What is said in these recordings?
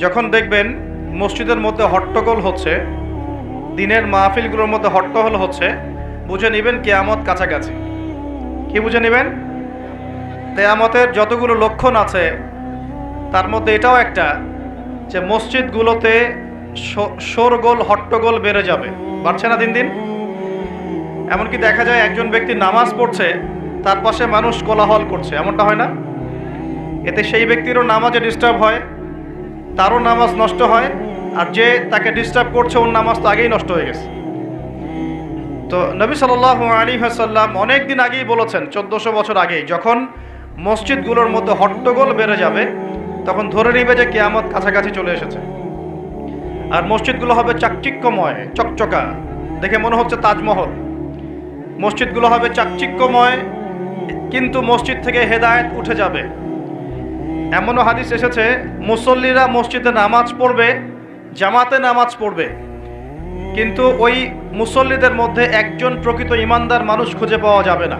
যখন দেখবেন মসজিদের মধ্যে হট্টগোল হচ্ছে, দিনের মাহফিলগুলোর মধ্যে হট্টগোল হচ্ছে, বুঝে নেবেন কিয়ামত কাছাকাছি। কি বুঝে নেবেন? কিয়ামতের যতগুলো লক্ষণ আছে তার মধ্যে এটাও একটা, যে মসজিদগুলোতে শোরগোল হট্টগোল বেড়ে যাবে। বাড়ছে না দিন দিন? এমনকি দেখা যায় একজন ব্যক্তি নামাজ পড়ছে, তার পাশে মানুষ কোলাহল করছে, এমনটা হয় না? এতে সেই ব্যক্তিরও নামাজে ডিস্টার্ব হয়, তারও নামাজ নষ্ট হয়, আর যে তাকে ডিস্টার্ব করছে ওর নামাজ তো আগেই নষ্ট হয়ে গেছে। তো নবী সাল্লাল্লাহু আলাইহি ওয়াসাল্লাম অনেক দিন আগেই বলেছেন, 1400 বছর আগেই, যখন মসজিদগুলোর মধ্যে হট্টগোল বেড়ে যাবে তখন ধরে নিবে যে কিয়ামত কাছাকাছি চলে এসেছে। আর মসজিদগুলো হবে চাকচিক্যময়, চকচকা, দেখে মনে হচ্ছে তাজমহল। মসজিদগুলো হবে চাকচিক্যময়, কিন্তু মসজিদ থেকে হেদায়েত উঠে যাবে। এমনও হাদিস এসেছে, মুসল্লিরা মসজিদে নামাজ পড়বে, জামাতে নামাজ পড়বে, কিন্তু ওই মুসল্লিদের মধ্যে একজন প্রকৃত ইমানদার মানুষ খুঁজে পাওয়া যাবে না।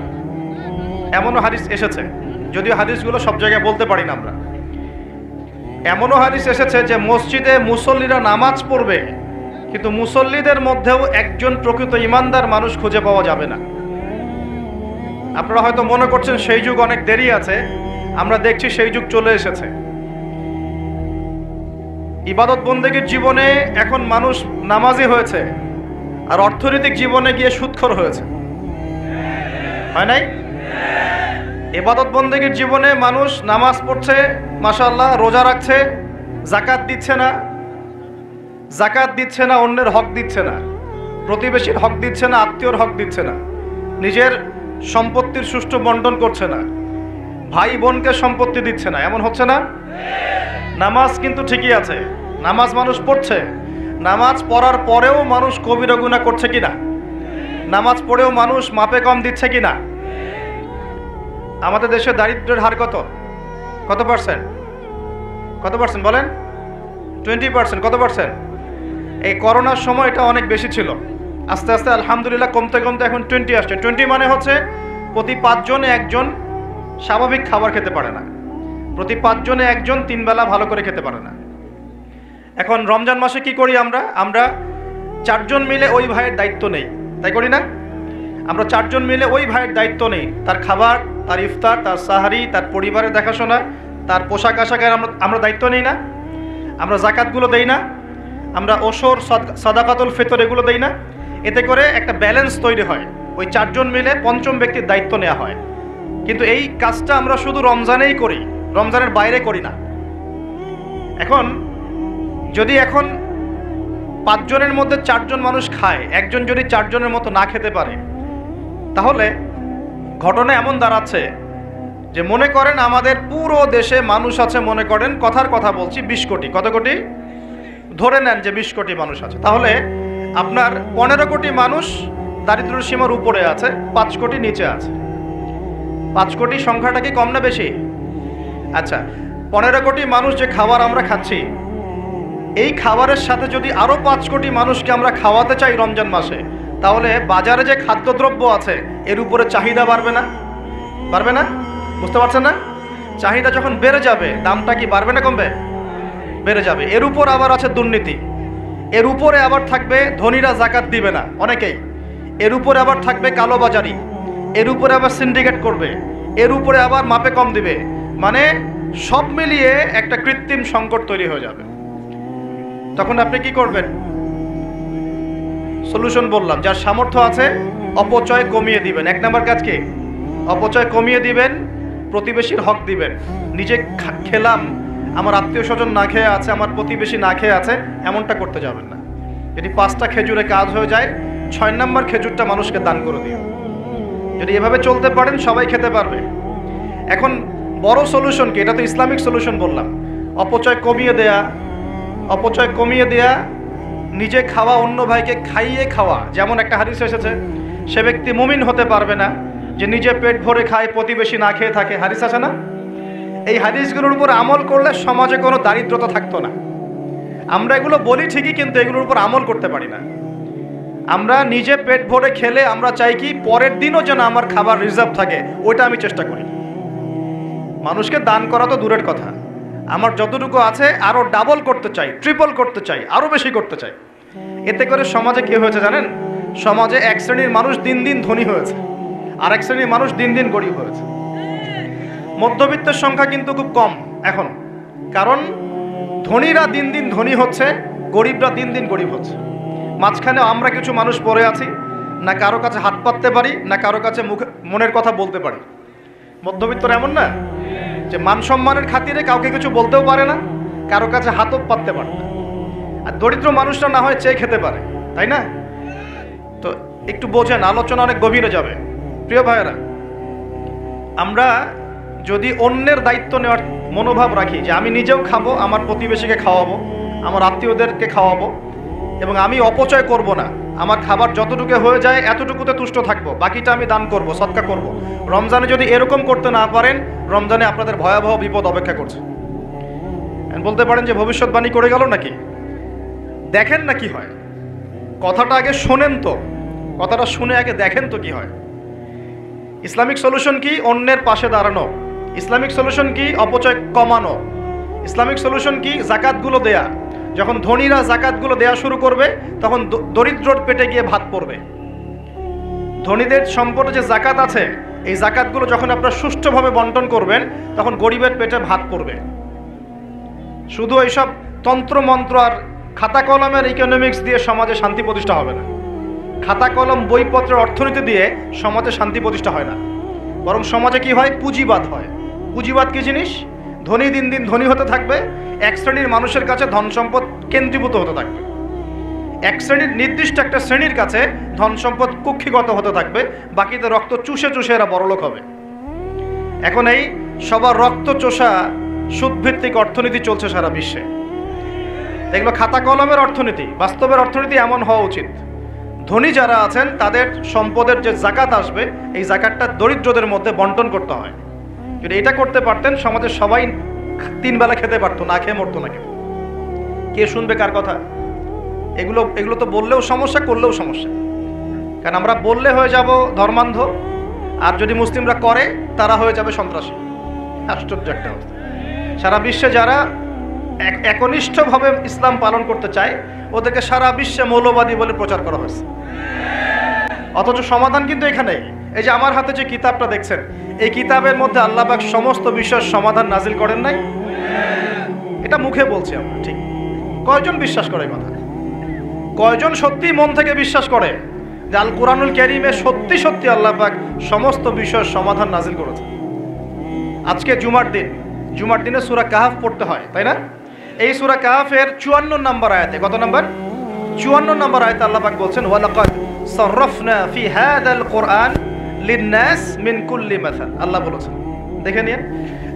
এমনও হাদিস এসেছে, যদিও হাদিসগুলো সব জায়গায় বলতে পারি না আমরা। এমনও হাদিস এসেছে যে মসজিদে মুসল্লিরা নামাজ পড়বে, কিন্তু মুসল্লিদের মধ্যেও একজন প্রকৃত ইমানদার মানুষ খুঁজে পাওয়া যাবে না। আপনারা হয়তো মনে করছেন সেই যুগ অনেক দেরি আছে, আমরা দেখছি সেই যুগ চলে এসেছে। ইবাদত বন্দেগীর জীবনে এখন মানুষ নামাজি হয়েছে, আর অর্থনৈতিক জীবনে গিয়ে সুদখোর হয়েছে, হয় নাই? ইবাদত বন্দেগীর জীবনে মানুষ নামাজ পড়ছে, মাশাআল্লাহ, রোজা রাখছে, যাকাত দিচ্ছে না, অন্যের হক দিচ্ছে না, প্রতিবেশীর হক দিচ্ছে না, আত্মীয়র হক দিচ্ছে না, নিজের সম্পত্তির সুষ্ঠু বন্টন করছে না, ভাই বোনকে সম্পত্তি দিচ্ছে না। এমন হচ্ছে না? নামাজ কিন্তু ঠিকই আছে, নামাজ মানুষ পড়ছে, নামাজ পড়ার পরেও মানুষ কবিরা গুনাহ করছে কিনা, নামাজ পড়েও মানুষ মাপে কম দিচ্ছে কিনা। আমাদের দেশে দারিদ্র্যের হার কত পার্সেন্ট বলেন? 20%। কত পার্সেন্ট? এই করোনার সময় এটা অনেক বেশি ছিল, আস্তে আস্তে আলহামদুলিল্লাহ কমতে কমতে এখন 20 আসছে। 20 মানে হচ্ছে প্রতি 5 জনে একজন স্বাভাবিক খাবার খেতে পারে না, প্রতি 5 জনে একজন 3 বেলা ভালো করে খেতে পারে না। এখন রমজান মাসে কি করি আমরা 4 জন মিলে ওই ভাইয়ের দায়িত্ব নেই, তাই করি না? আমরা 4 জন মিলে ওই ভাইয়ের দায়িত্ব নেই, তার খাবার, তার ইফতার, তার সাহারি, তার পরিবারের দেখাশোনা, তার পোশাক আশাকের আমরা দায়িত্ব নেই না? আমরা যাকাতগুলো দেই না? আমরা ওশর, সাদাকাতুল ফিতর এগুলো দেই না? এতে করে একটা ব্যালেন্স তৈরি হয়, ওই 4 জন মিলে পঞ্চম ব্যক্তির দায়িত্ব নেওয়া হয়। কিন্তু এই কাজটা আমরা শুধু রমজানেই করি, রমজানের বাইরে করি না। এখন 5 জনের মধ্যে 4 জন মানুষ খায়, একজন যদি 4 জনের মতো না খেতে পারে, তাহলে ঘটনা এমন দাঁড়াচ্ছে যে মনে করেন আমাদের পুরো দেশে মানুষ আছে, মনে করেন কথার কথা বলছি 20 কোটি। কত কোটি? ধরে নেন যে 20 কোটি মানুষ আছে, তাহলে আপনার 15 কোটি মানুষ দারিদ্র্য সীমার উপরে আছে, 5 কোটি নিচে আছে। 5 কোটি সংখ্যাটা কি কম না বেশি? আচ্ছা, 15 কোটি মানুষ যে খাবার আমরা খাচ্ছি, এই খাবারের সাথে যদি আরো 5 কোটি মানুষকে আমরা খাওয়াতে চাই রমজান মাসে, তাহলে বাজারে যে খাদ্যদ্রব্য আছে এর উপরে চাহিদা বাড়বে না? বুঝতে পারছেন না? চাহিদা যখন বেড়ে যাবে, দামটা কি বাড়বে না কমবে? বেড়ে যাবে। এর উপর আবার আছে দুর্নীতি, এর উপরে আবার থাকবে ধনীরা যাকাত দিবে না অনেকেই, এর উপরে আবার থাকবে কালোবাজারি, এর উপরে আবার সিন্ডিকেট করবে, এর উপরে আবার মাপে কম দিবে, মানে সব মিলিয়ে একটা কৃত্রিম সংকট তৈরি হয়ে যাবে। তখন আপনি কি করবেন? সলিউশন বললাম, যার সামর্থ্য আছে অপচয় কমিয়ে দিবেন। 1 নম্বর কাজ কি? অপচয় কমিয়ে দিবেন, প্রতিবেশীর হক দিবেন। নিজে খেলাম, আমার আত্মীয় স্বজন না খেয়ে আছে, আমার প্রতিবেশী না খেয়ে আছে, এমনটা করতে যাবেন না। যদি 5টা খেজুরে কাজ হয়ে যায়, 6 নম্বর খেজুরটা মানুষকে দান করে দিন। যদি এভাবে চলতে পারেন সবাই খেতে পারবে। এখন বড় সলিউশন কি? এটা তো ইসলামিক সলিউশন বললাম। অপচয় কমিয়ে দেয়া, নিজে খাওয়া, অন্য ভাইকে খাইয়ে খাওয়া। যেমন একটা হাদিস এসেছে, সে ব্যক্তি মুমিন হতে পারবে না যে নিজে পেট ভরে খায়, প্রতিবেশী না খেয়ে থাকে। হাদিস আছে না? এই হাদিসগুলোর উপর আমল করলে সমাজে কোনো দারিদ্রতা থাকতো না। আমরা এগুলো বলি ঠিকই, কিন্তু এগুলোর উপর আমল করতে পারি না। আমরা নিজে পেট ভরে খেলে আমরা চাই কি পরের দিনও যেন আমার খাবার রিজার্ভ থাকে, ওইটা আমি চেষ্টা করি। মানুষকে দান করা তো দূরের কথা, আমার যতটুকু আছে আরও ডাবল করতে চাই, ট্রিপল করতে চাই, আরও বেশি করতে চাই। এতে করে সমাজে কী হয়েছে জানেন? সমাজে এক শ্রেণীর মানুষ দিন দিন ধনী হয়েছে, আর এক শ্রেণীর মানুষ দিন দিন গরিব হয়েছে। মধ্যবিত্তের সংখ্যা কিন্তু খুব কম এখন, কারণ ধনীরা দিন দিন ধনী হচ্ছে, গরিবরা দিন দিন গরিব হচ্ছে। মাঝখানে আমরা কিছু মানুষ পড়ে আছি, না কারো কাছে হাত পাততে পারি, না কারো কাছে মনের কথা বলতে পারি। মধ্যবিত্তরা এমন না যে মান সম্মানের খাতিরে কাউকে কিছু বলতেও পারে না, কারো কাছে হাতও পাততে পারে না। আর দরিদ্র মানুষরা না হয় চেয়ে খেতে পারে, তাই না? তো একটু বোঝেন, আলোচনা অনেক গভীরে যাবে। প্রিয় ভাইয়েরা, আমরা যদি অন্যের দায়িত্ব নেওয়ার মনোভাব রাখি যে আমি নিজেও খাবো, আমার প্রতিবেশীকে খাওয়াবো, আমার আত্মীয়দেরকে খাওয়াবো, এবং আমি অপচয় করব না, আমার খাবার যতটুকু হয়ে যায় এতটুকুতে তুষ্ট থাকবো, বাকিটা আমি দান করব, সদকা করব। রমজানে যদি এরকম করতে না পারেন, রমজানে আপনাদের ভয়াবহ বিপদ অপেক্ষা করছে। বলতে পারেন যে ভবিষ্যৎবাণী করে গেল নাকি? দেখেন না কি হয়। কথাটা আগে শোনেন তো, কথাটা শুনে আগে দেখেন তো কি হয়। ইসলামিক সলিউশন কি? অন্যের পাশে দাঁড়ানো। ইসলামিক সলিউশন কি? অপচয় কমানো। ইসলামিক সলিউশন কি? জাকাতগুলো দেয়া। যখন ধনীরা জাকাতগুলো দেয়া শুরু করবে, তখন দরিদ্রর পেটে গিয়ে ভাত পড়বে। ধনীদের সম্পদে যে জাকাত আছে, এই জাকাতগুলো যখন আপনারা সুষ্ঠুভাবে বন্টন করবেন, তখন গরিবের পেটে ভাত পড়বে। শুধু এইসব তন্ত্রমন্ত্র আর খাতা কলমের ইকোনমিক্স দিয়ে সমাজে শান্তি প্রতিষ্ঠা হবে না। খাতা কলম বইপত্রের অর্থনীতি দিয়ে সমাজে শান্তি প্রতিষ্ঠা হয় না, বরং সমাজে কি হয়? পুঁজিবাদ হয়। পুঁজিবাদ কি জিনিস? ধনী দিন দিন ধনী হতে থাকবে, এক শ্রেণীর মানুষের কাছে ধন সম্পদ কেন্দ্রীভূত হতে থাকবে, এক শ্রেণীর নির্দিষ্ট একটা শ্রেণীর কাছে ধন সম্পদ কুক্ষিগত হতে থাকবে, বাকিতে রক্ত চুষে চুষে এরা বড়লোক হবে। এখন এই সবার রক্ত চোষা সুদভিত্তিক অর্থনীতি চলছে সারা বিশ্বে। এগুলো খাতা কলমের অর্থনীতি। বাস্তবের অর্থনীতি এমন হওয়া উচিত, ধনী যারা আছেন তাদের সম্পদের যে জাকাত আসবে, এই জাকাতটা দরিদ্রদের মধ্যে বন্টন করতে হয়। যদি এটা করতে পারতেন, সমাজের সবাই 3 বেলা খেতে পারতো, না খেয়ে মরতো না কেউ। কে শুনবে কার কথা? এগুলো তো বললেও সমস্যা, করলেও সমস্যা। কারণ আমরা বললে হয়ে যাব ধর্মান্ধ, আর যদি মুসলিমরা করে তারা হয়ে যাবে সন্ত্রাসী। আশ্চর্য একটা অবস্থা। সারা বিশ্বে যারা একনিষ্ঠভাবে ইসলাম পালন করতে চায়, ওদেরকে সারা বিশ্বে মৌলবাদী বলে প্রচার করা হয়েছে। অথচ সমাধান কিন্তু এখানে। এই যে আমার হাতে যে কিতাবটা দেখছেন, এই কিতাবের মধ্যে আল্লাহ পাক সমস্ত বিষয়ের সমাধান নাজিল করেন নাই? এটা মুখে বলছি আমরা, ঠিক। কয়জন বিশ্বাস করে কথা? কয়জন সত্যি মন থেকে বিশ্বাস করে যে আল কোরআনুল কারীমে সত্যি সত্যি আল্লাহ পাক সমস্ত বিষয়ের সমাধান নাজিল করেছেন? আজকে জুমার দিন, জুমার দিনে সূরা কাহফ পড়তে হয়, তাই না? এই সূরা কাহফের 54 নম্বর আয়াতে, কত নম্বর? 54 নম্বর আয়াতে আল্লাহ পাক বলছেন, ওয়ালাকাদ সাররাফনা ফি হাযাল কুরআন লিন-নাস মিন কুল্লি মাসাল। আল্লাহ বলেছেন, দেখে নিন,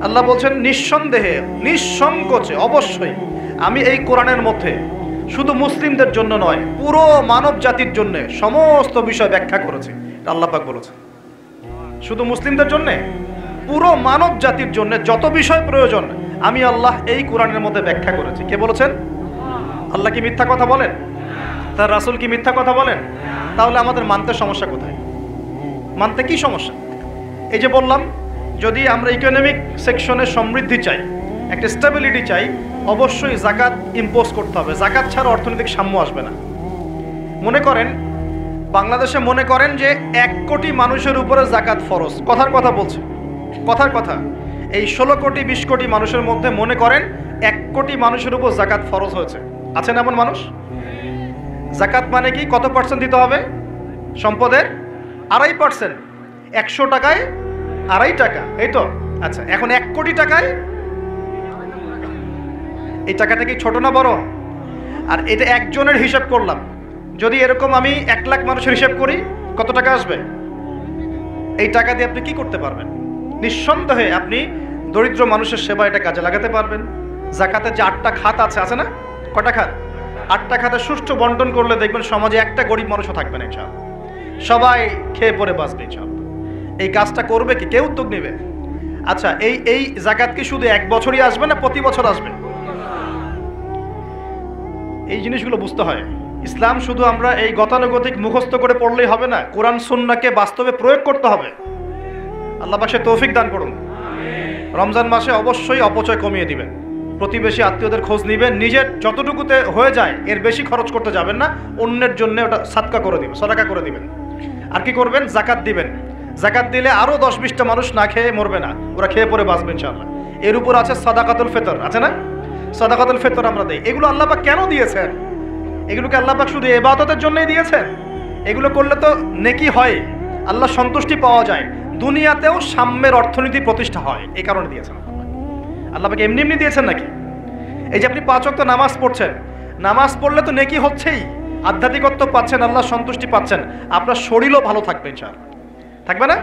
আল্লাহ বলছেন নিঃসন্দেহে, নিঃসংকোচে, অবশ্যই আমি এই কোরআনের মধ্যে শুধু মুসলিমদের জন্য নয়, পুরো মানব জাতির জন্য সমস্ত বিষয় ব্যাখ্যা করেছি। আল্লাহ পাক বলেছেন শুধু মুসলিমদের জন্য, পুরো মানব জাতির জন্য যত বিষয় প্রয়োজন আমি আল্লাহ এই কোরআনের মধ্যে ব্যাখ্যা করেছি। কে বলেছেন? আল্লাহ কি মিথ্যা কথা বলেন? তার রাসূল কি মিথ্যা কথা বলেন? তাহলে আমাদের মানতে সমস্যা কোথায়? মানতে কি সমস্যা? এই যে বললাম, যদি আমরা ইকোনমিক সেকশনে সমৃদ্ধি চাই, একটা স্টেবিলিটি চাই, অবশ্যই জাকাত ইম্পোজ করতে হবে। জাকাত ছাড়া অর্থনৈতিক সাম্য আসবে না। মনে করেন বাংলাদেশে মনে করেন যে 1 কোটি মানুষের উপরে জাকাত ফরজ। কথার কথা বলছে, কথার কথা। এই 16 কোটি 20 কোটি মানুষের মধ্যে মনে করেন 1 কোটি মানুষের উপর জাকাত ফরজ হয়েছে। আছেন এমন মানুষ? জাকাত মানে কি? কত পার্সেন্ট দিতে হবে সম্পদের? 2.5%। 100 টাকায় 2.5 টাকা, এই তো। আচ্ছা, এখন 1 কোটি টাকায় এই টাকাটা কি ছোট না বড়? আর এটা একজনের হিসাব করলাম, যদি এরকম আমি 1 লাখ মানুষের হিসাব করি, কত টাকা আসবে? এই টাকা দিয়ে আপনি কি করতে পারবেন? নিঃসন্দেহে আপনি দরিদ্র মানুষের সেবা এটা কাজে লাগাতে পারবেন। জাকাতের যে 8টা খাত আছে, আছে না? কটা খাত? 8টা খাতে সুষ্ঠু বন্টন করলে দেখবেন সমাজে একটা গরিব মানুষও থাকবে না ইনশাআল্লাহ। সবাই খেয়ে পরে বাঁচবে ইনশাআল্লাহ। এই কাজটা করবে কি? কে উদ্যোগ নেবে? আচ্ছা, এই জাকাত কি শুধু 1 বছরই আসবে না প্রতি বছর আসবে? এই জিনিসগুলো বুঝতে হয়। ইসলাম শুধু আমরা এই গতানুগতিক মুখস্থ করে পড়লেই হবে না, কোরআন সুন্নাহকে বাস্তবে প্রয়োগ করতে হবে। আল্লাহ পাক সে তৌফিক দান করুন। রমজান মাসে অবশ্যই অপচয় কমিয়ে দিবেন। প্রতিবেশী আত্মীয়দের খোঁজ নেবেন, নিজের যতটুকুতে হয়ে যায় এর বেশি খরচ করতে যাবেন না, অন্যের জন্য ওটা সাদকা করে দিবেন, সদাকা করে দিবেন। আর কি করবেন? জাকাত দিবেন। জাকাত দিলে আরও 10-20টা মানুষ না খেয়ে মরবে না, ওরা খেয়ে পরে বাঁচবে ইনশাআল্লাহ। এর উপর আছে সাদাকাতুল ফিতর, আছে না? সাদাকাতুল ফিতর আমরা দেই। এগুলো আল্লাহ পাক কেন দিয়েছেন? এগুলোকে আল্লাহ পাক শুধু ইবাদতের জন্যই দিয়েছেন? এগুলো করলে তো নেকি হয়, আল্লাহ সন্তুষ্টি পাওয়া যায়, দুনিয়াতেও সাম্যের অর্থনীতি প্রতিষ্ঠা হয়, এই কারণে দিয়েছেন আল্লাহ পাক। এমনি এমনি দিয়েছেন নাকি? এই যে আপনি 5 ওয়াক্ত নামাজ পড়ছেন, নামাজ পড়লে তো নেকি হচ্ছেই, আধ্যাত্মিকত্ব পাচ্ছেন, আল্লাহ সন্তুষ্টি পাচ্ছেন, আপনার শরীরও ভালো থাকবে ইনশাআল্লাহ, থাকবে না?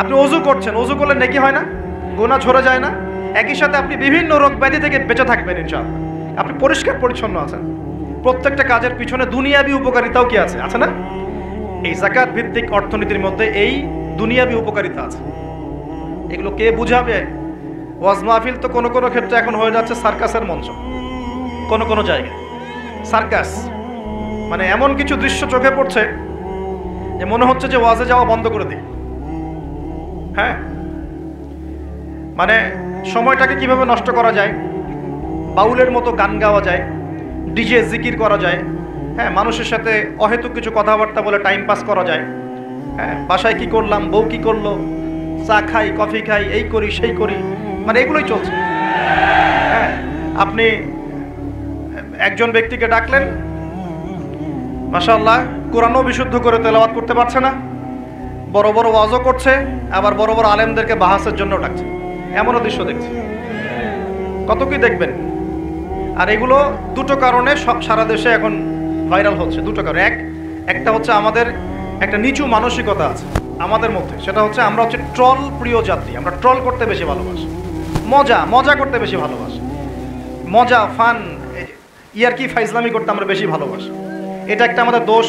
আপনি ওযু করছেন, ওযু করলে নেকি হয় না? গুনাহ ঝরে যায় না? একই সাথে আপনি বিভিন্ন রোগ ব্যাধি থেকে বেঁচে থাকবেন ইনশাআল্লাহ। আপনি পরিষ্কার পরিচ্ছন্ন আছেন। প্রত্যেকটা কাজের পিছনে দুনিয়াবি উপকারিতাও কি আছে? আছে না? এই যাকাত ভিত্তিক অর্থনীতির মধ্যে এই দুনিয়াবি উপকারিতা আছে। এগুলো কে বুঝাবে? ওয়াজ মাহফিল তো কোনো কোনো ক্ষেত্রে এখন হয়ে যাচ্ছে সার্কাসের মঞ্চ, কোনো কোনো জায়গায় সার্কাস, মানে এমন কিছু দৃশ্য চোখে পড়ছে যে মনে হচ্ছে যে ওয়াজে যাওয়া বন্ধ করে দিই। হ্যাঁ, মানে সময়টাকে কিভাবে নষ্ট করা যায়, বাউলের মতো গান গাওয়া যায়, ডিজে জিকির করা যায়, হ্যাঁ, মানুষের সাথে অহেতুক কিছু কথাবার্তা বলে টাইম পাস করা যায়। হ্যাঁ, বাসায় কি করলাম, বউ কি করলো, চা খাই, কফি খাই, এই করি সেই করি, মানে এগুলোই চলছে। হ্যাঁ, আপনি একজন ব্যক্তিকে ডাকলেন, মাশাআল্লাহ কোরআনও বিশুদ্ধ করে তেলাওয়াত করতে পারছে না, বড় বড় ওয়াজও করছে, আবার বড় বড় আলেমদেরকে বাহাসের জন্য ডাকছে, এমনও দৃশ্য দেখছি। কত কি দেখবেন। আর এগুলো দুটো কারণে সারা দেশে এখন ভাইরাল হচ্ছে, দুটো কারণ। একটা হচ্ছে আমাদের একটা নিচু মানসিকতা আছে আমাদের মধ্যে, সেটা হচ্ছে আমরা হচ্ছে ট্রল প্রিয় জাতি, আমরা ট্রল করতে বেশি ভালোবাসি, মজা করতে বেশি ভালোবাসি, মজা ফান ইয়ারকি ফাইজলামি করতে আমরা বেশি ভালোবাসি, এটা একটা আমাদের দোষ।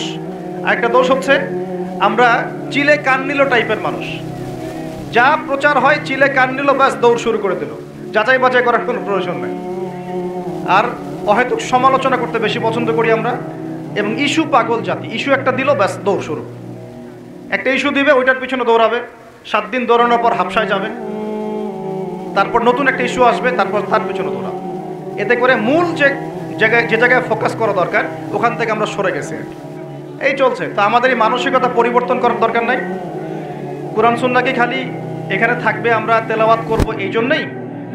আর একটা দোষ হচ্ছে আমরা চিলে কান নিল টাইপের মানুষ, যা প্রচার হয় চিলে কান নিল, ব্যাস দৌড় শুরু করে দিল, যাচাই বাছাই করার কোনো প্রয়োজন নেই। আর অহেতুক সমালোচনা করতে বেশি পছন্দ করি আমরা, এবং ইস্যু পাগল জাতি, ইস্যু একটা দিল ব্যাস দৌড় শুরু, একটা ইস্যু দিবে ওইটার পিছনে দৌড়াবে, 7 দিন দৌড়ানোর পর হাফসায় যাবে, তারপর নতুন একটা ইস্যু আসবে, তারপর তার পিছনে দৌড়াবে। এতে করে মূল যে জায়গায় ফোকাস করা দরকার ওখান থেকে আমরা সরে গেছি, এই চলছে। তো আমাদের এই মানসিকতা পরিবর্তন করার দরকার নাই? কোরআন সুন্নাহ কি খালি এখানে থাকবে, আমরা তেলাওয়াত করব এই জন্যই,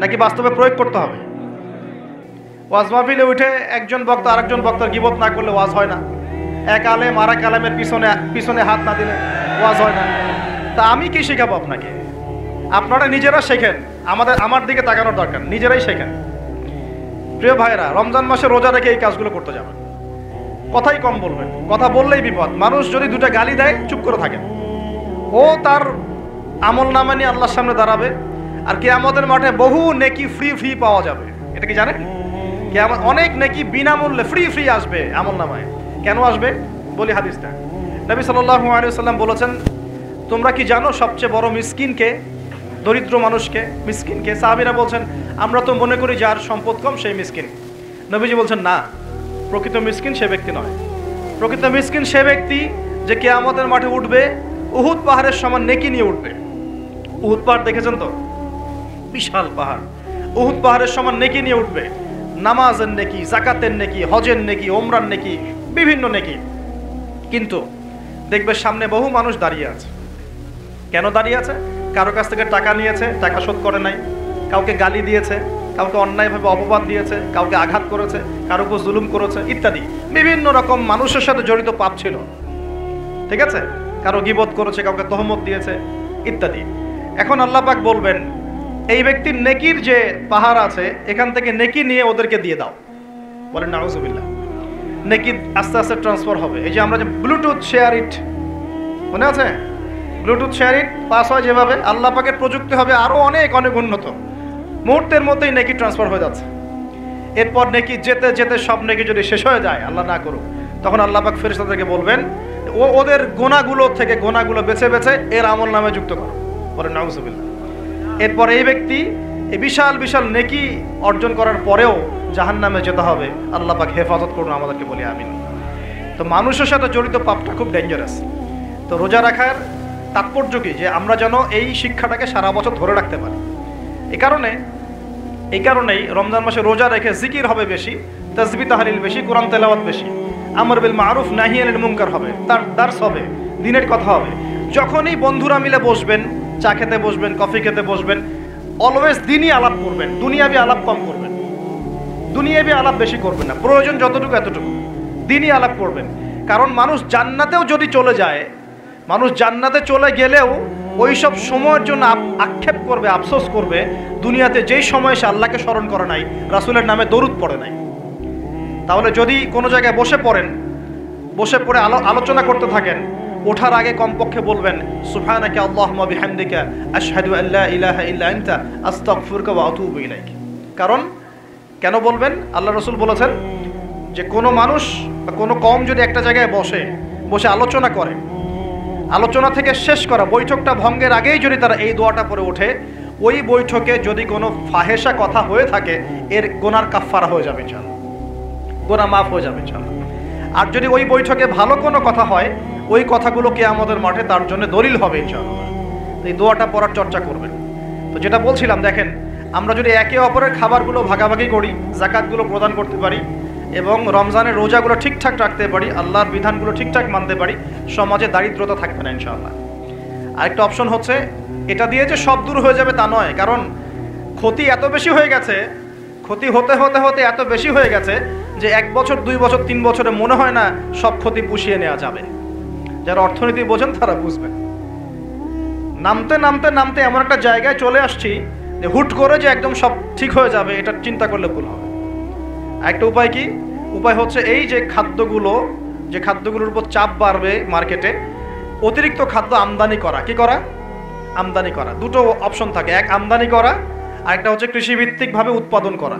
নাকি বাস্তবে প্রয়োগ করতে হবে? ওয়াজ মাহফিলে উঠে একজন বক্তা আরেকজন বক্তার গীবত না করলে ওয়াজ হয় না, এক আলেম আর এক আলেমের পিছনে হাত না দিলে ওয়াজ হয় না। তা আমি কি শেখাবো আপনাকে? আপনারা নিজেরা শেখেন, আমার দিকে তাকানোর দরকার, নিজেরাই শেখেন। প্রিয় ভাইরা, রমজান মাসে রোজা রেখে এই কাজগুলো করতে যাবেন, কথাই কম বলবেন, কথা বললেই বিপদ। মানুষ যদি 2টা গালি দেয় চুপ করে থাকেন, ও তার আমল নামা নিয়ে আল্লাহর সামনে দাঁড়াবে, আর কিয়ামতের মাঠে বহু নেকি ফ্রি পাওয়া যাবে। এটা কি জানেন? কিয়ামত অনেক নেকি বিনামূল্যে ফ্রি আসবে আমল নামায়। কেন আসবে বলি হাদিসটা। নবী সাল্লাল্লাহু আলাইহি ওয়াসাল্লাম বলেছেন, তোমরা কি জানো সবচেয়ে বড় মিসকিনকে, দরিদ্র মানুষকে, মিসকিনকে? সাহাবীরা বলছেন, আমরা তো মনে করি যার সম্পদ কম সেই মিসকিন। নবীজি বলছেন, না, প্রকৃত মিসকিন সে ব্যক্তি নয়। প্রকৃত মিসকিন সে ব্যক্তি যে কিয়ামতের মাঠে উঠবে উহুদ পাহাড়ের সমান নেকি নিয়ে উঠবে। উহুদ পাহাড় দেখেছেন তো? বিশাল পাহাড়। উহুদ পাহাড়ের সমান নেকি নিয়ে উঠবে, নামাজের নেকি, যাকাতের নেকি, হজের নেকি, ওমরার নেকি, বিভিন্ন নেকি। কিন্তু দেখবে সামনে বহু মানুষ দাঁড়িয়ে আছে। কেন দাঁড়িয়ে আছে? কারো কাছ থেকে টাকা নিয়েছে, টাকা শোধ করে নাই, কাউকে গালি দিয়েছে, কাউকে অন্যায়ভাবে অপবাদ দিয়েছে, কাউকে আঘাত করেছে, কারো উপর জুলুম করেছে, ইত্যাদি বিভিন্ন রকম মানুষের সাথে জড়িত পাপ ছিল, ঠিক আছে? কারো গীবত করেছে, কাউকে তহমত দিয়েছে, ইত্যাদি। এখন আল্লাহ পাক বলবেন, এই ব্যক্তির নেকির যে পাহাড় আছে এখান থেকে নেকি নিয়ে ওদেরকে দিয়ে দাও। বলেন নাউজুবিল্লাহ। নেকি আস্তে আস্তে ট্রান্সফার হবে। এই যে আমরা যে ব্লুটুথ শেয়ার ইট, মনে আছে? ব্লুটুথ শেয়ার ইট পাস হয় যেভাবে, আল্লাহ পাকের প্রযুক্তি হবে আরও অনেক উন্নত, মুহূর্তের মধ্যেই নেকি ট্রান্সফার হয়ে যাচ্ছে। এরপর নেকি যেতে যেতে সব নেকি যদি শেষ হয়ে যায়, আল্লাহ না করুক, তখন আল্লাহ পাক ফেরেশতাদেরকে বলবেন, ওদের গোনাগুলো থেকে গোনাগুলো বেছে বেছে এর আমল নামে যুক্ত করো। বলেন নাউজুবিল্লাহ। এরপর এই ব্যক্তি এই বিশাল নেকি অর্জন করার পরেও জাহান্নামে যেতে হবে। আল্লাহ পাক হেফাজত করুন আমাদেরকে, বলি আমিন। তো মানুষের সাথে জড়িত পাপটা খুব ডেঞ্জারাস। তো রোজা রাখার তাৎপর্য কি? যে আমরা যেন এই শিক্ষাটাকে সারা বছর ধরে রাখতে পারি। এ কারণে এই কারণেই রমজান মাসে রোজা রেখে জিকির হবে বেশি, তাসবিহ তাহলিল বেশি, কোরআন তেলাওয়াত বেশি, আমর বিল মারুফ নাহি আনিল মুনকার হবে, তার দার্স হবে, দিনের কথা হবে। যখনই বন্ধুরা মিলে বসবেন, চা খেতে বসবেন, কফি খেতে বসবেন, অলওয়েজ দিনই আলাপ করবেন, দুনিয়াবি আলাপ কম করবেন, দুনিয়াবি আলাপ বেশি করবেন না, প্রয়োজন যতটুকু এতটুকু দিনই আলাপ করবেন। কারণ মানুষ জান্নাতেও যদি চলে যায়, মানুষ জান্নাতে চলে গেলেও ওই সব সময়ের জন্য আক্ষেপ করবে, আফসোস করবে, দুনিয়াতে যেই সময় সে আল্লাহকে স্মরণ করে নাই, রাসূলের নামে দরুদ পড়ে নাই। তাহলে যদি কোনো জায়গায় বসে পড়েন, বসে পড়ে আলোচনা করতে থাকেন, ওঠার আগে কমপক্ষে বলবেন সুবহানাকা আল্লাহুম্মা বিহামদিকা আশহাদু আল্লা ইলাহা ইল্লা আনতা আস্তাগফিরুকা ওয়া আতুবু ইলাইক। কারণ কেন বলবেন? আল্লাহ রাসূল বলেছেন যে কোনো মানুষ বা কোনো কওম যদি একটা জায়গায় বসে আলোচনা করে, আলোচনা থেকে শেষ করা বৈঠকটা ভঙ্গের আগেই যদি তারা এই দোয়াটা পড়ে ওঠে, ওই বৈঠকে যদি কোনো ফাহেসা কথা হয়ে থাকে, এর গুনার কাফফারা হয়ে যাবে ইনশাআল্লাহ, গুনাহ মাফ হয়ে যাবে ইনশাআল্লাহ। আর যদি ওই বৈঠকে ভালো কোনো কথা হয়, ওই কথাগুলো কিয়ামতের মাঠে তার জন্য দলিল হবে ইনশাআল্লাহ। এই দোয়াটা পড়ার চর্চা করবেন। তো যেটা বলছিলাম, দেখেন আমরা যদি একে অপরের খাবারগুলো ভাগাভাগি করি, জাকাতগুলো প্রদান করতে পারি এবং রমজানের রোজাগুলো ঠিকঠাক রাখতে পারি, আল্লাহর বিধানগুলো ঠিকঠাক মানতে পারি, সমাজে দারিদ্রতা থাকবে না ইনশাআল্লাহ। আরেকটা অপশন হচ্ছে, এটা দিয়ে যে সব দূর হয়ে যাবে তা নয়, কারণ ক্ষতি এত বেশি হয়ে গেছে, ক্ষতি হতে হতে হতে এত বেশি হয়ে গেছে যে 1 বছর 2 বছর 3 বছরে মনে হয় না সব ক্ষতি পুষিয়ে নেওয়া যাবে। যারা অর্থনীতি বোঝেন তারা বুঝবেন। নামতে নামতে নামতে এমন একটা জায়গায় চলে আসছি যে হুট করে যে একদম সব ঠিক হয়ে যাবে, এটা চিন্তা করলে ভুল হবে। একটা উপায় কি? উপায় হচ্ছে এই যে খাদ্যগুলোর উপর চাপ বাড়বে মার্কেটে, অতিরিক্ত খাদ্য আমদানি করা। কি করা? আমদানি করা। দুটো অপশন থাকে, এক আমদানি করা, আর একটা হচ্ছে কৃষিভিত্তিকভাবে উৎপাদন করা,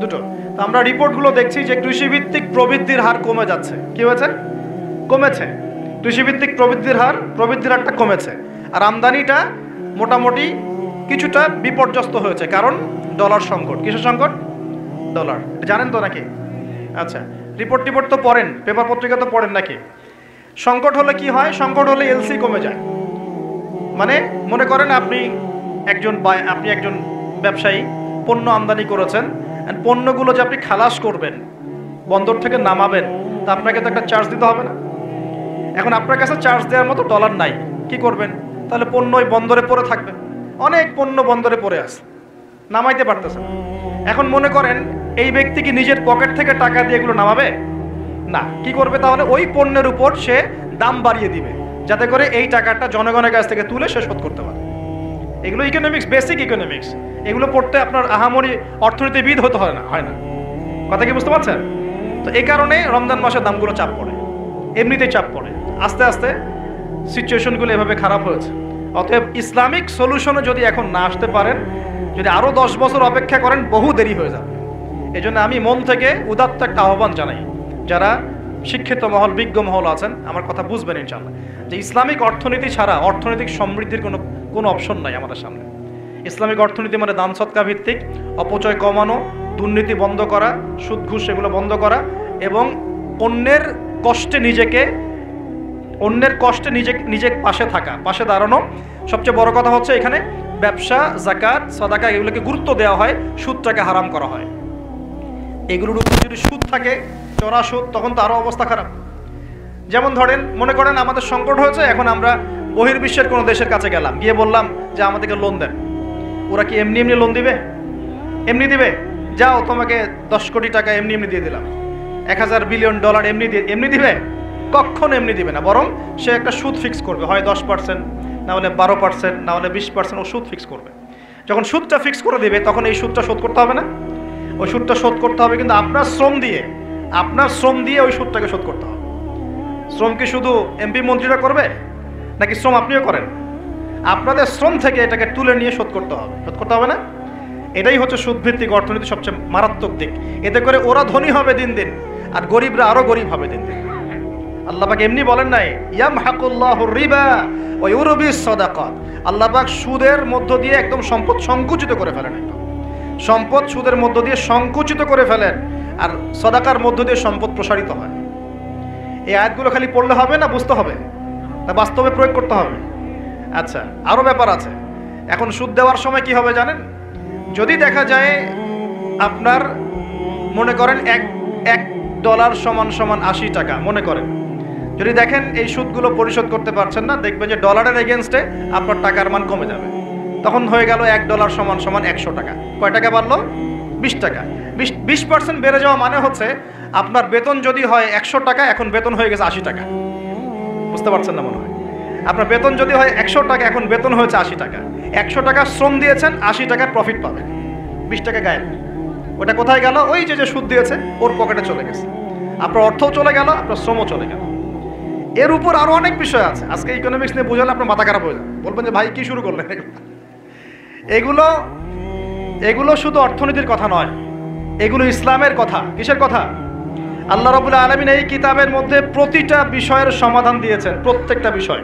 দুটো। তো আমরা রিপোর্টগুলো দেখছি যে কৃষিভিত্তিক প্রবৃদ্ধির হার কমে যাচ্ছে। কি হয়েছে? কমেছে। কৃষিভিত্তিক প্রবৃদ্ধির হারটা কমেছে, আর আমদানিটা মোটামুটি কিছুটা বিপর্যস্ত হয়েছে। কারণ ডলার সংকট। কিসের সংকট? ডলার। জানেন তো নাকি? আচ্ছা, রিপোর্ট তো পড়েন, পেপার পত্রিকা তো পড়েন নাকি? সংকট হলে কি হয়? সংকট হলে এলসি কমে যায়। মানে মনে করেন আপনি একজন ব্যবসায়ী, পণ্য আমদানি করেছেন, পণ্যগুলো যে আপনি খালাস করবেন, বন্দর থেকে নামাবেন, তা আপনাকে তো একটা চার্জ দিতে হবে না? এখন আপনার কাছে চার্জ দেওয়ার মতো ডলার নাই, কি করবেন? তাহলে পণ্য ওই বন্দরে পড়ে থাকবে। অনেক পণ্য বন্দরে পড়ে আছে, নামাইতে পারতেছে না। এখন মনে করেন এই ব্যক্তি কি নিজের পকেট থেকে টাকা দিয়ে এগুলো নামাবে? না। কি করবে তাহলে? ওই পণ্যের উপর সে দাম বাড়িয়ে দিবে, যাতে করে এই টাকাটা জনগণের কাছ থেকে তুলে সে শোধ করতে পারে। এগুলো ইকোনমিক্স, বেসিক ইকোনমিক্স। এগুলো পড়তে আপনার আহামরি অর্থনীতিবিদ হতে হয় না। কথা কি বুঝতে পারছেন? তো এই কারণে রমজান মাসে দামগুলো চাপ পড়ে, এমনিতেই চাপ পড়ে। আস্তে আস্তে সিচুয়েশনগুলো এভাবে খারাপ হয়েছে। অতএব ইসলামিক সলিউশনে যদি এখন না আসতে পারেন, যদি আরও 10 বছর অপেক্ষা করেন, বহু দেরি হয়ে যাবে। এই জন্য আমি মন থেকে উদাত্ত একটা আহ্বান জানাই, যারা শিক্ষিত মহল, বিজ্ঞ মহল আছেন, আমার কথা বুঝবেন ইনশাআল্লাহ, যে ইসলামিক অর্থনীতি ছাড়া অর্থনৈতিক সমৃদ্ধির কোনো অপশন নাই আমাদের সামনে। ইসলামিক অর্থনীতি মানে দান সৎকা ভিত্তিক, অপচয় কমানো, দুর্নীতি বন্ধ করা, সুদ ঘুষ এগুলো বন্ধ করা, এবং অন্যের কষ্টে নিজে পাশে থাকা, পাশে দাঁড়ানো। সবচেয়ে বড় কথা হচ্ছে এখানে ব্যবসা, জাকাত, সাদাকা এগুলোকে গুরুত্ব দেওয়া হয়, সুদটাকে হারাম করা হয়। এগুলোর উপর যদি সুদ থাকে, চড়া সুদ, তখন তো আরও অবস্থা খারাপ। যেমন ধরেন, মনে করেন আমাদের সংকট হয়েছে, এখন আমরা বহির্বিশ্বের কোনো দেশের কাছে গেলাম, গিয়ে বললাম যে আমাদেরকে লোন দেন। ওরা কি এমনি লোন দিবে? এমনি দিবে? যাও, তোমাকে 10 কোটি টাকা এমনি দিয়ে দিলাম, 1000 বিলিয়ন ডলার এমনি দিবে? কখনো এমনি দিবে না। বরং সে একটা সুদ ফিক্স করবে, হয় 10%, না হলে 12%, না হলে 20%, ও সুদ ফিক্স করবে। যখন সুদটা ফিক্স করে দেবে, তখন এই সুদটা শোধ করতে হবে না? ওই সুদটা শোধ করতে হবে, কিন্তু আপনার শ্রম দিয়ে ওই সুদটাকে শোধ করতে হবে। শ্রম কি শুধু এমপি মন্ত্রীরা করবে, নাকি শ্রম আপনিও করেন? আপনাদের শ্রম থেকে এটাকে তুলে নিয়ে শোধ করতে হবে না? এটাই হচ্ছে সুদভিত্তিক অর্থনীতি সবচেয়ে মারাত্মক দিক। এতে করে ওরা ধনী হবে দিন দিন, আর গরিবরা আরো গরিব হবে দিন দিন। আল্লাহ পাক এমনি বলেন নাই ইয়ামহাকুল্লাহুর রিবা ওয়া ইউরবিস সাদাকাত। আল্লাহ পাক সুদের মধ্য দিয়ে একদম সম্পদ সংকুচিত করে ফেলেন। সম্পদ সুদের মধ্য দিয়ে সংকুচিত করে ফেলেন, আর সাদাকার মধ্য দিয়ে সম্পদ প্রসারিত হয়। এই আয়াতগুলো খালি পড়লে হবে না, বুঝতে হবে, তা বাস্তবে প্রয়োগ করতে হবে। আচ্ছা, আরও ব্যাপার আছে। এখন সুদ দেওয়ার সময় কি হবে জানেন? যদি দেখা যায় আপনার মনে করেন এক ডলার সমান সমান 80 টাকা, মনে করেন যদি দেখেন এই সুদগুলো পরিশোধ করতে পারছেন না, দেখবেন যে ডলারের এগেনস্টে আপনার টাকার মান কমে যাবে। তখন হয়ে গেল 1 ডলার সমান সমান 100 টাকা। কয় টাকা বাড়লো? 20 টাকা। 20% বেড়ে যাওয়া মানে হচ্ছে আপনার বেতন যদি হয় 100 টাকা, এখন বেতন হয়ে গেছে 80 টাকা। বুঝতে পারছেন না মনে হয়? আপনার বেতন যদি হয় 100 টাকা, এখন বেতন হয়েছে 80 টাকা। 100 টাকা শ্রম দিয়েছেন, 80 টাকার প্রফিট পাবেন, 20 টাকা গায়েব। ওটা কোথায় গেল? ওই যে সুদ দিয়েছে ওর পকেটে চলে গেছে। আপনার অর্থও চলে গেল, আপনার শ্রমও চলে গেল। এর উপর আরো অনেক বিষয় আছে। আজকে ইকোনমিক্স নিয়ে বোঝালে আপনার মাথা খারাপ হয়ে যাবে, বলবেন যে ভাই কি শুরু করলেন। এগুলো শুধু অর্থনীতির কথা নয়, এগুলো ইসলামের কথা। কিসের কথা? আল্লাহ রাব্বুল আলামিন এই কিতাবের মধ্যে প্রতিটা বিষয়ের সমাধান দিয়েছেন। প্রত্যেকটা বিষয়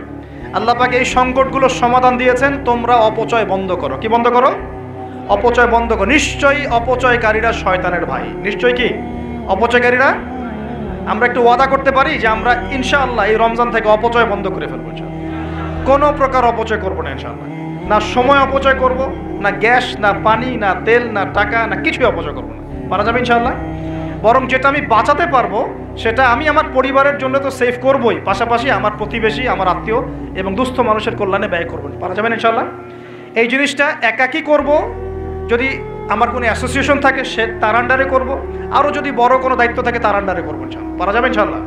আল্লাহ পাক এই সংকটগুলোর সমাধান দিয়েছেন। তোমরা অপচয় বন্ধ করো। কি বন্ধ করো? অপচয় বন্ধ করো। নিশ্চয়ই অপচয়কারীরা শয়তানের ভাই। নিশ্চয়ই কি অপচয়কারীরা? আমরা একটু ওয়াদা করতে পারি যে আমরা ইনশাআল্লাহ এই রমজান থেকে অপচয় বন্ধ করে ফেলবো। কোনো প্রকার অপচয় করবো না ইনশাআল্লাহ। না সময় অপচয় করব, না গ্যাস, না পানি, না তেল, না টাকা, না কিছুই অপচয় করবো না। পারা যাবে ইনশাআল্লাহ। বরং যেটা আমি বাঁচাতে পারবো সেটা আমি আমার পরিবারের জন্য তো সেভ করবই, পাশাপাশি আমার প্রতিবেশী, আমার আত্মীয় এবং দুস্থ মানুষের কল্যাণে ব্যয় করবো। পারা যাবে ইনশাআল্লাহ। এই জিনিসটা একাকী করব, যদি আমার কোনো অ্যাসোসিয়েশন থাকে সে তার আন্ডারে করবো, আরও যদি বড় কোনো দায়িত্ব থাকে তার আন্ডারে করবো ইনশাআল্লাহ। পারা যাবে ইনশাআল্লাহ।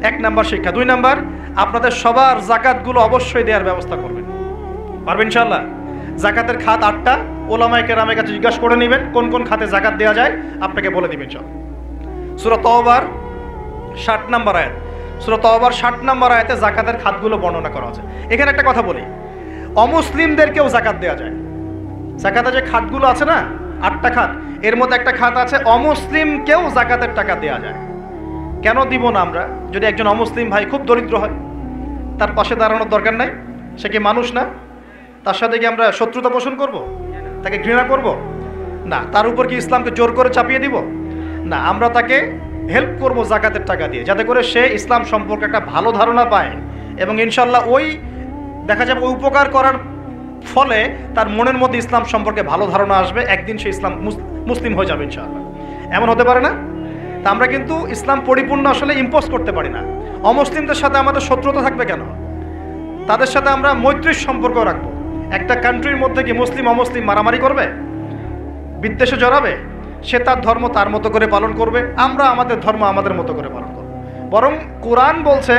1 নাম্বার শিক্ষা। 2 নাম্বার, আপনাদের সবার জাকাতগুলো অবশ্যই দেওয়ার ব্যবস্থা করবেন। পারবেন ইনশাআল্লাহ। জাকাতের খাত 8টা। ওলামায়ে কেরামের কাছে জিজ্ঞাসা করে নেবেন কোন কোন খাতে জাকাত দেওয়া যায়, আপনাকে বলে দিবেন ইনশাআল্লাহ। সূরা তাওবার 60 নম্বর আয়াত। সূরা তাওবার 60 নম্বর আয়াতে জাকাতের খাতগুলো বর্ণনা করা আছে। এখানে একটা কথা বলি, অমুসলিমদেরকেও জাকাত দেওয়া যায়। জাকাতের যে খাতগুলো আছে না, 8টা খাত, এর মধ্যে একটা খাত আছে অমুসলিমকেও জাকাতের টাকা দেওয়া যায়। কেন দিব না আমরা? যদি একজন অমুসলিম ভাই খুব দরিদ্র হয়, তার পাশে দাঁড়ানোর দরকার নাই? সে কি মানুষ না? তার সাথে কি আমরা শত্রুতা পোষণ করব? তাকে ঘৃণা করব? না। তার উপর কি ইসলামকে জোর করে চাপিয়ে দিব? না। আমরা তাকে হেল্প করব জাকাতের টাকা দিয়ে, যাতে করে সে ইসলাম সম্পর্কে একটা ভালো ধারণা পায় এবং ইনশাল্লাহ ওই দেখা যাবে ওই উপকার করার ফলে তার মনের মধ্যে ইসলাম সম্পর্কে ভালো ধারণা আসবে। একদিন সে ইসলাম মুসলিম হয়ে যাবে ইনশাআল্লাহ। এমন হতে পারে না? তা আমরা কিন্তু ইসলাম পরিপূর্ণ আসলে ইম্পোজ করতে পারি না। অমুসলিমদের সাথে আমাদের শত্রুতা থাকবে কেন? তাদের সাথে আমরা মৈত্রীর সম্পর্ক রাখবো। একটা কান্ট্রির মধ্যে কি মুসলিম অমুসলিম মারামারি করবে, বিদ্বেষে জড়াবে? সে তার ধর্ম তার মতো করে পালন করবে, আমরা আমাদের ধর্ম আমাদের মতো করে পালন করব। বরং কোরআন বলছে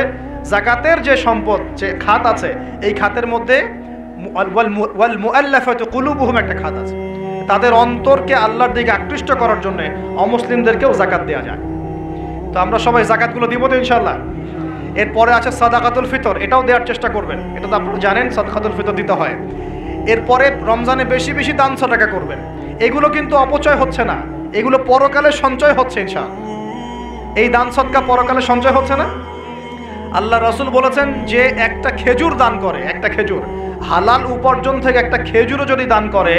জাকাতের যে সম্পদ, যে খাত আছে, এই খাতের মধ্যে ওয়াল মুআল্লাফাতু কুলুবুহুম একটা খাত আছে। তাদের অন্তরকে আল্লাহর দিকে আকৃষ্ট করার জন্য অমুসলিমদেরকেও জাকাত দেওয়া যায়। তো আমরা সবাই জাকাতগুলো দিব তো ইনশাআল্লাহ। এরপরে আছে সাদাকাতুল ফিতর, এটাও দেওয়ার চেষ্টা করবেন। এটা তো আপনারা জানেন সাদাকাতুল ফিতর দিতে হয়। এরপরে রমজানে বেশি বেশি দান সদকা করবেন। এগুলো কিন্তু অপচয় হচ্ছে না, এগুলো পরকালে সঞ্চয় হচ্ছে ইনশাআল্লাহ। এই দান সদকা পরকালে সঞ্চয় হচ্ছে না? আল্লাহ রাসূল বলেছেন যে একটা খেজুর দান করে, একটা খেজুর হালাল উপার্জন থেকে একটা খেজুরও যদি দান করে,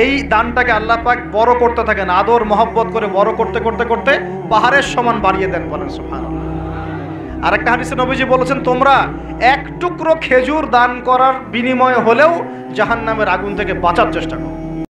এই দানটাকে আল্লাহ পাক বড় করতে থাকেন, আদর মহব্বত করে বড় করতে করতে করতে পাহাড়ের সমান বাড়িয়ে দেন। বলেন সুবহানাল্লাহ। আরেকটা হাদিসে নবীজি বলেছেন, তোমরা এক টুকরো খেজুর দান করার বিনিময়ে হলেও জাহান্নামের আগুন থেকে বাঁচার চেষ্টা করো।